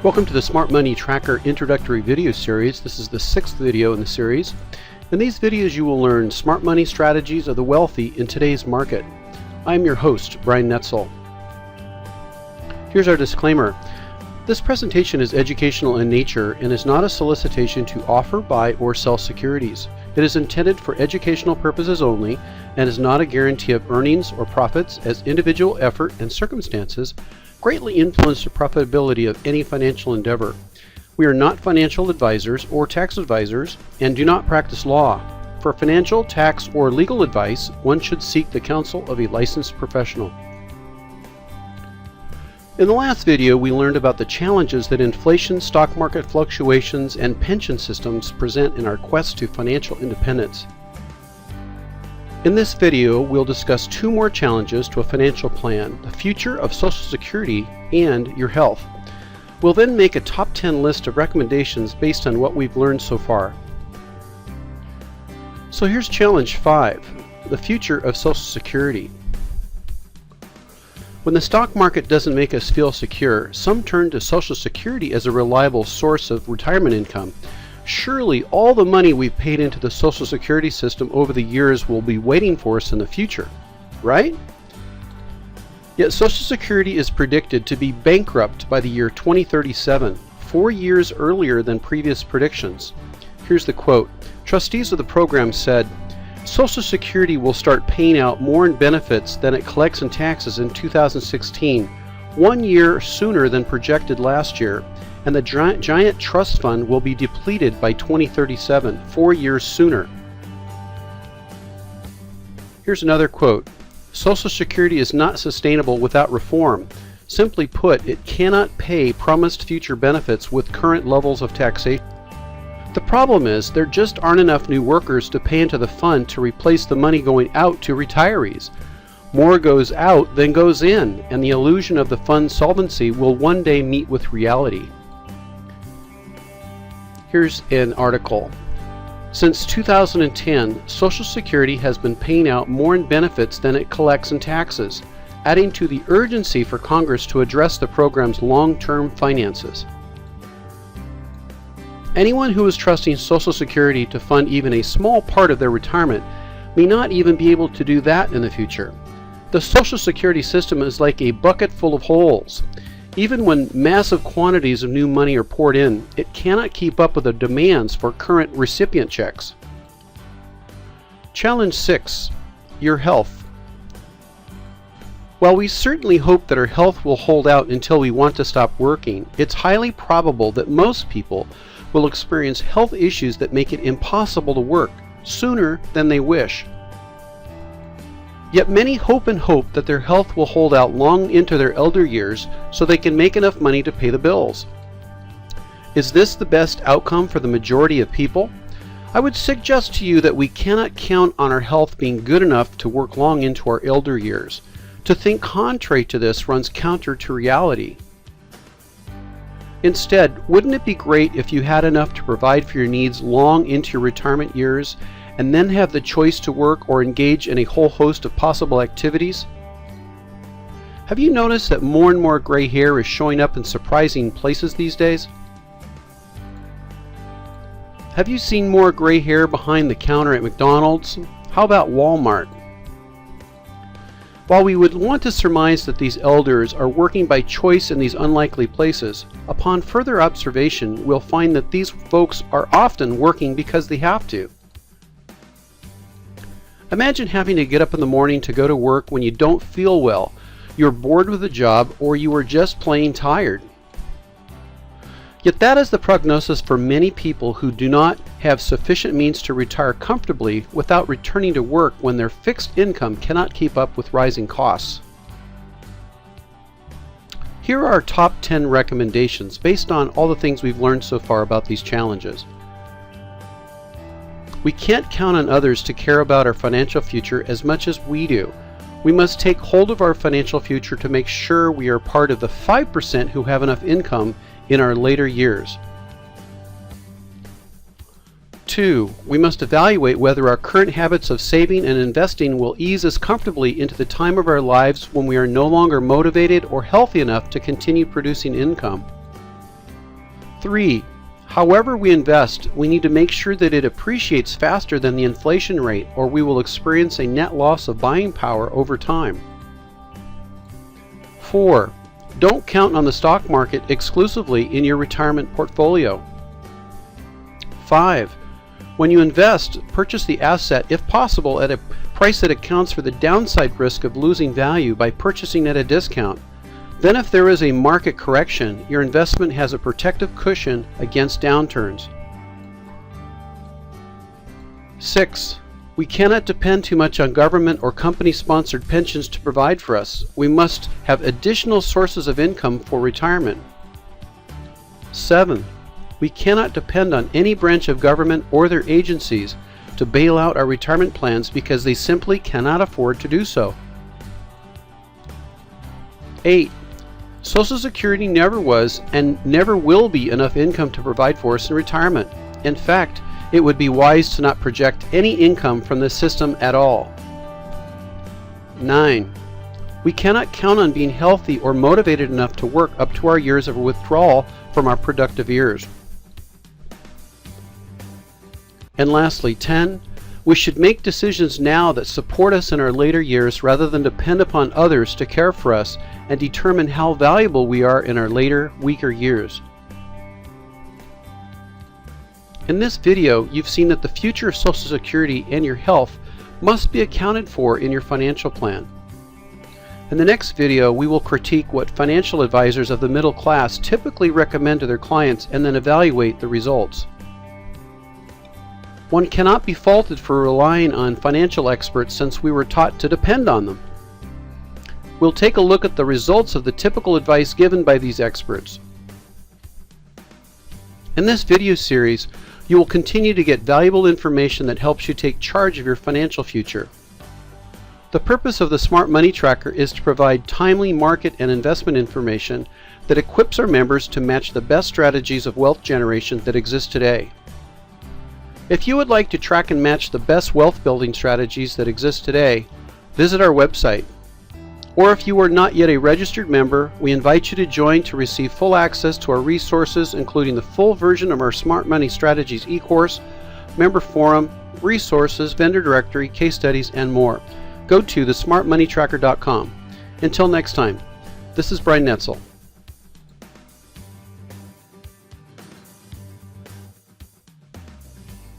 Welcome to the Smart Money Tracker introductory video series. This is the 6th video in the series. In these videos you will learn smart money strategies of the wealthy in today's market. I'm your host, Brian Netzel. Here's our disclaimer. This presentation is educational in nature and is not a solicitation to offer, buy, or sell securities. It is intended for educational purposes only and is not a guarantee of earnings or profits, as individual effort and circumstances greatly influence the profitability of any financial endeavor. We are not financial advisors or tax advisors and do not practice law. For financial, tax, or legal advice, one should seek the counsel of a licensed professional. In the last video, we learned about the challenges that inflation, stock market fluctuations, and pension systems present in our quest to financial independence. In this video, we'll discuss two more challenges to a financial plan: the future of Social Security and your health. We'll then make a top 10 list of recommendations based on what we've learned so far. So here's challenge 5, the future of Social Security. When the stock market doesn't make us feel secure, some turn to Social Security as a reliable source of retirement income. Surely all the money we've paid into the Social Security system over the years will be waiting for us in the future, right? Yet Social Security is predicted to be bankrupt by the year 2037, 4 years earlier than previous predictions. Here's the quote. Trustees of the program said, "Social Security will start paying out more in benefits than it collects in taxes in 2016, 1 year sooner than projected last year, and the giant trust fund will be depleted by 2037, 4 years sooner." Here's another quote. Social Security is not sustainable without reform. Simply put, it cannot pay promised future benefits with current levels of taxation. The problem is there just aren't enough new workers to pay into the fund to replace the money going out to retirees. More goes out than goes in, and the illusion of the fund's solvency will one day meet with reality. Here's an article. Since 2010, Social Security has been paying out more in benefits than it collects in taxes, adding to the urgency for Congress to address the program's long-term finances. Anyone who is trusting Social Security to fund even a small part of their retirement may not even be able to do that in the future. The Social Security system is like a bucket full of holes. Even when massive quantities of new money are poured in, it cannot keep up with the demands for current recipient checks. Challenge 6, your health. While we certainly hope that our health will hold out until we want to stop working, it's highly probable that most people will experience health issues that make it impossible to work sooner than they wish. Yet many hope that their health will hold out long into their elder years so they can make enough money to pay the bills. Is this the best outcome for the majority of people? I would suggest to you that we cannot count on our health being good enough to work long into our elder years. To think contrary to this runs counter to reality. Instead, wouldn't it be great if you had enough to provide for your needs long into your retirement years, and then have the choice to work or engage in a whole host of possible activities? Have you noticed that more and more gray hair is showing up in surprising places these days? Have you seen more gray hair behind the counter at McDonald's? How about Walmart? While we would want to surmise that these elders are working by choice in these unlikely places, upon further observation we'll find that these folks are often working because they have to. Imagine having to get up in the morning to go to work when you don't feel well, you're bored with the job, or you are just plain tired. Yet that is the prognosis for many people who do not have sufficient means to retire comfortably without returning to work when their fixed income cannot keep up with rising costs. Here are our top 10 recommendations based on all the things we've learned so far about these challenges. We can't count on others to care about our financial future as much as we do. We must take hold of our financial future to make sure we are part of the 5% who have enough income in our later years. 2, we must evaluate whether our current habits of saving and investing will ease us comfortably into the time of our lives when we are no longer motivated or healthy enough to continue producing income. 3. However we invest, we need to make sure that it appreciates faster than the inflation rate, or we will experience a net loss of buying power over time. 4. Don't count on the stock market exclusively in your retirement portfolio. 5. When you invest, purchase the asset, if possible, at a price that accounts for the downside risk of losing value by purchasing at a discount. Then if there is a market correction, your investment has a protective cushion against downturns. 6. We cannot depend too much on government or company-sponsored pensions to provide for us. We must have additional sources of income for retirement. 7. We cannot depend on any branch of government or their agencies to bail out our retirement plans because they simply cannot afford to do so. 8. Social Security never was and never will be enough income to provide for us in retirement. In fact, it would be wise to not project any income from the system at all. 9. We cannot count on being healthy or motivated enough to work up to our years of withdrawal from our productive years. And lastly, 10. We should make decisions now that support us in our later years rather than depend upon others to care for us and determine how valuable we are in our later, weaker years. In this video, you've seen that the future of Social Security and your health must be accounted for in your financial plan. In the next video, we will critique what financial advisors of the middle class typically recommend to their clients and then evaluate the results. One cannot be faulted for relying on financial experts since we were taught to depend on them. We'll take a look at the results of the typical advice given by these experts. In this video series, you will continue to get valuable information that helps you take charge of your financial future. The purpose of the Smart Money Tracker is to provide timely market and investment information that equips our members to match the best strategies of wealth generation that exist today. If you would like to track and match the best wealth building strategies that exist today, visit our website. Or if you are not yet a registered member, we invite you to join to receive full access to our resources, including the full version of our Smart Money Strategies e-course, member forum, resources, vendor directory, case studies, and more. Go to thesmartmoneytracker.com. Until next time, this is Brian Netzel.